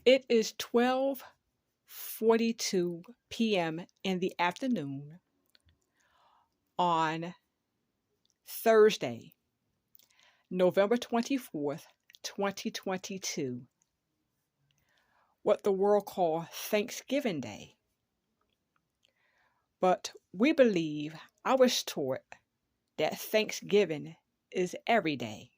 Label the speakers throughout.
Speaker 1: It is 12:42 p.m. in the afternoon on Thursday, November 24th, 2022, what the world calls Thanksgiving Day. But we believe, I was taught, that Thanksgiving is every day.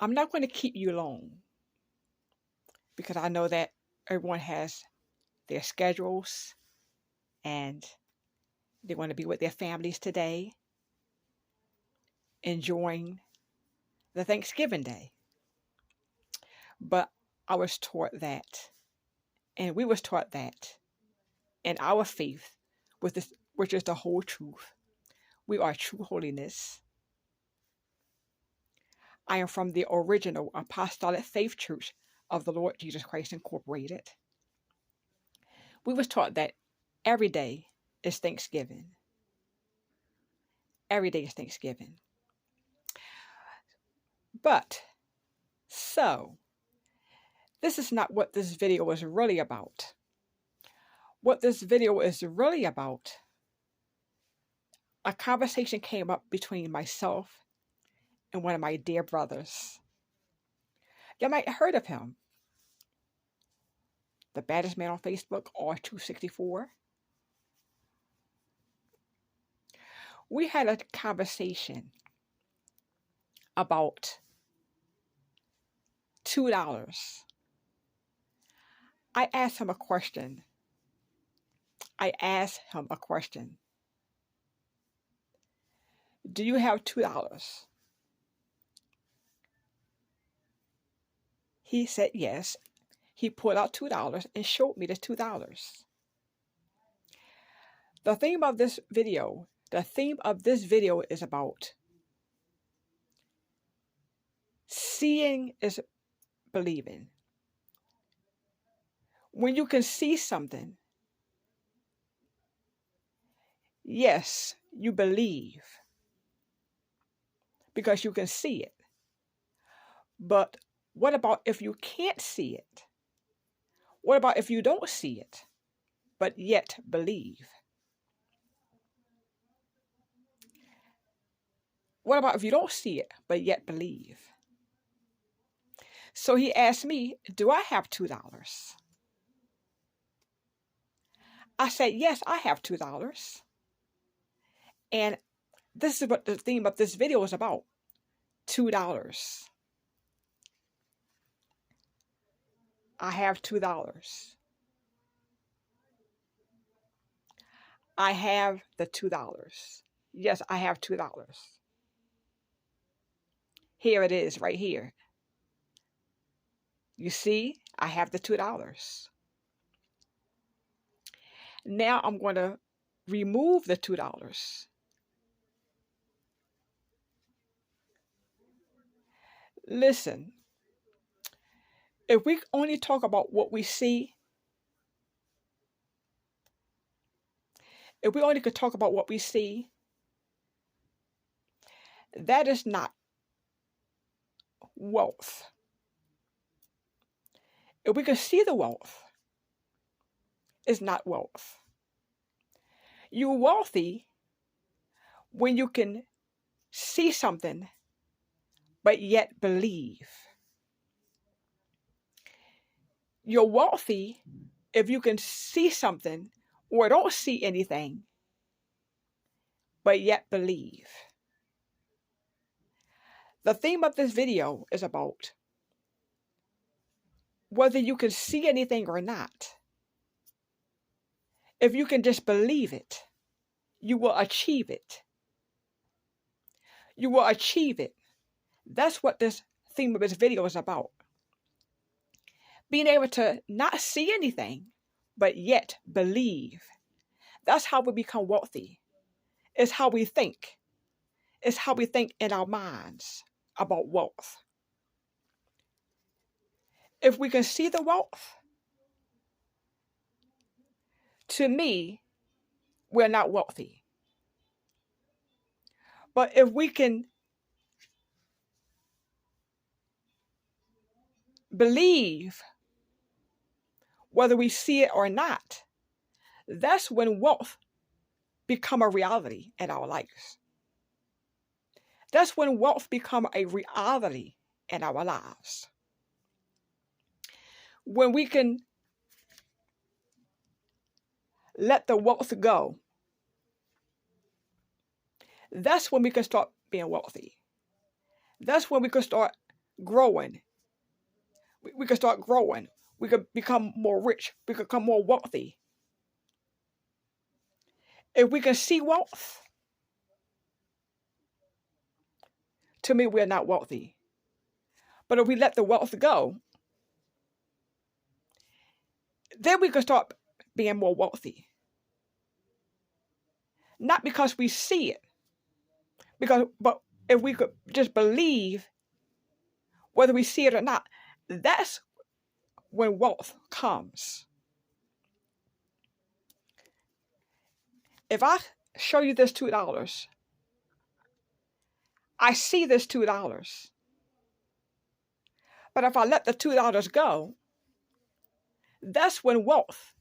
Speaker 1: I'm not going to keep you long because I know that everyone has their schedules and they want to be with their families today, enjoying the Thanksgiving Day. But I was taught that, and we was taught that in our faith, which is the whole truth. We are true holiness. I am from the original Apostolic Faith Church of the Lord Jesus Christ Incorporated. We was taught that every day is Thanksgiving. Every day is Thanksgiving. But, so, this is not what this video is really about. What this video is really about, a conversation came up between myself and one of my dear brothers. You might have heard of him. The baddest man on Facebook, R264. We had a conversation about $2. I asked him a question. Do you have $2? He said yes. He pulled out $2 and showed me the $2. The theme of this video is about seeing is believing. When you can see something, yes, you believe because you can see it. But what about if you can't see it? What about if you don't see it, but yet believe? What about if you don't see it, but yet believe? So he asked me, do I have $2? I said, yes, I have $2. And this is what the theme of this video is about. $2. I have $2. I have the $2. Yes, I have $2. Here it is, right here. You see, I have the $2. Now I'm going to remove the $2. Listen, if we only talk about what we see, if we only could talk about what we see, that is not wealth. If we can see the wealth, it's not wealth. You're wealthy when you can see something, but yet believe. You're wealthy if you can see something or don't see anything, but yet believe. The theme of this video is about whether you can see anything or not. If you can just believe it, you will achieve it. You will achieve it. That's what this theme of this video is about. Being able to not see anything, but yet believe. That's how we become wealthy. It's how we think. It's how we think in our minds about wealth. If we can see the wealth, to me, we're not wealthy. But if we can believe, whether we see it or not, that's when wealth become a reality in our lives. That's when wealth become a reality in our lives. When we can let the wealth go, that's when we can start being wealthy. That's when we can start growing. We can start growing. We can become more rich. We can become more wealthy. If we can see wealth, to me, we're not wealthy. But if we let the wealth go, then we can start being more wealthy. Not because we see it, but if we could just believe, whether we see it or not, that's when wealth comes. If I show you this $2, I see this $2. But if I let the $2 go, that's when wealth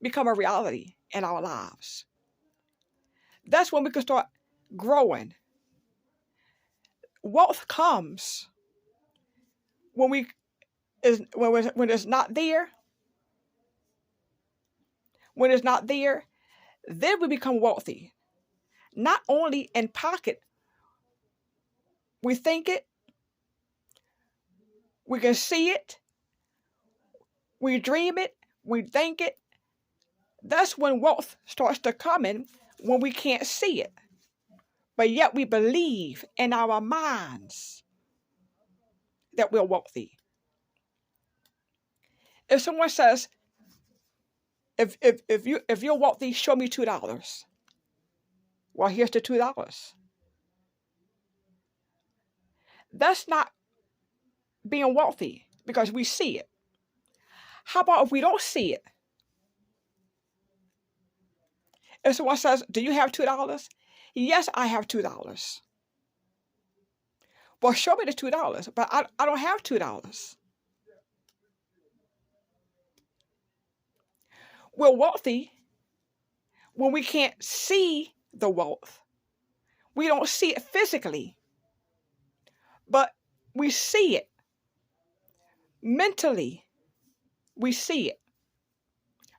Speaker 1: become a reality in our lives. That's when we can start growing. Wealth comes when when it's not there. When it's not there, then we become wealthy. Not only in pocket, we think it, we can see it, we dream it, we think it. That's when wealth starts to come in, when we can't see it. But yet we believe in our minds that we're wealthy. If someone says, if you're wealthy, show me $2. Well, here's the $2. That's not being wealthy because we see it. How about if we don't see it? If someone says, do you have $2? Yes, I have $2. Well, show me the $2, but I don't have $2. We're wealthy when we can't see the wealth. We don't see it physically, but we see it mentally. We see it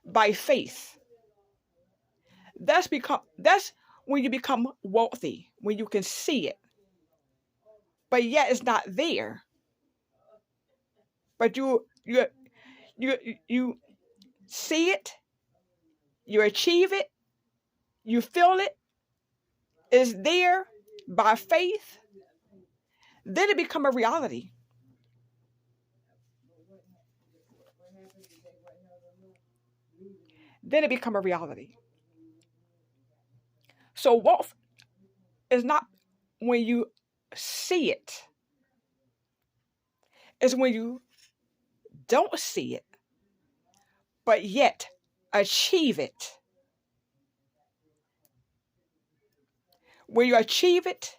Speaker 1: by faith. That's when you become wealthy, when you can see it, but yet it's not there. But you see it, you achieve it, you feel it, it's there by faith. Then it become a reality. Then it become a reality. So wealth is not when you see it. It's when you don't see it, but yet achieve it. When you achieve it,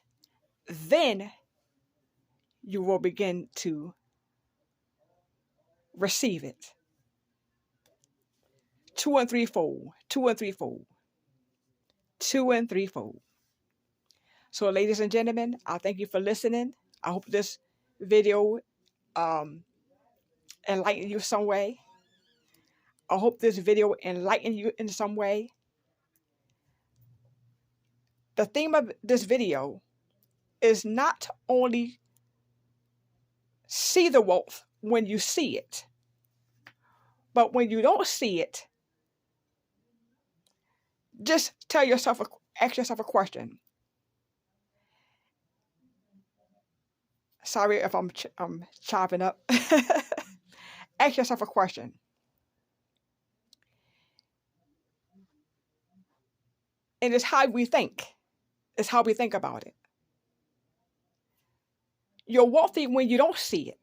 Speaker 1: then you will begin to receive it. 2 and 3-fold, 2 and 3-fold, 2 and 3-fold. So, ladies and gentlemen, I thank you for listening. I hope this video enlightened you some way. I hope this video enlightened you in some way. The theme of this video is not only see the wealth when you see it, but when you don't see it, just ask yourself a question. Sorry if I'm chopping up. Ask yourself a question. And it's how we think. It's how we think about it. You're wealthy when you don't see it.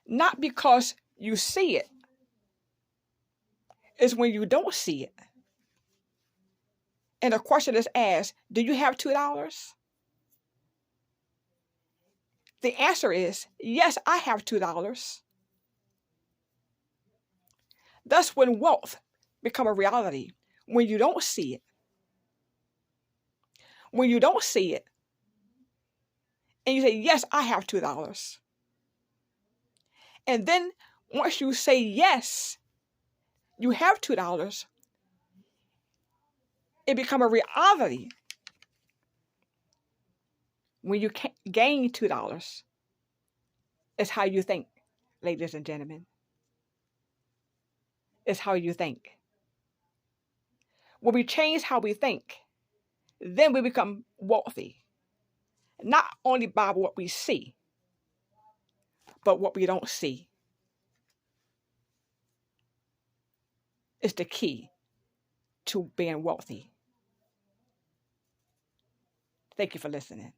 Speaker 1: Not because you see it. It's when you don't see it. And the question is asked, do you have $2? The answer is, yes, I have $2. That's when wealth become a reality. When you don't see it. When you don't see it, and you say, yes, I have $2. And then once you say yes, you have $2, it become a reality. When you gain $2, it's how you think, ladies and gentlemen. It's how you think. When we change how we think, then we become wealthy. Not only by what we see, but what we don't see is the key to being wealthy. Thank you for listening.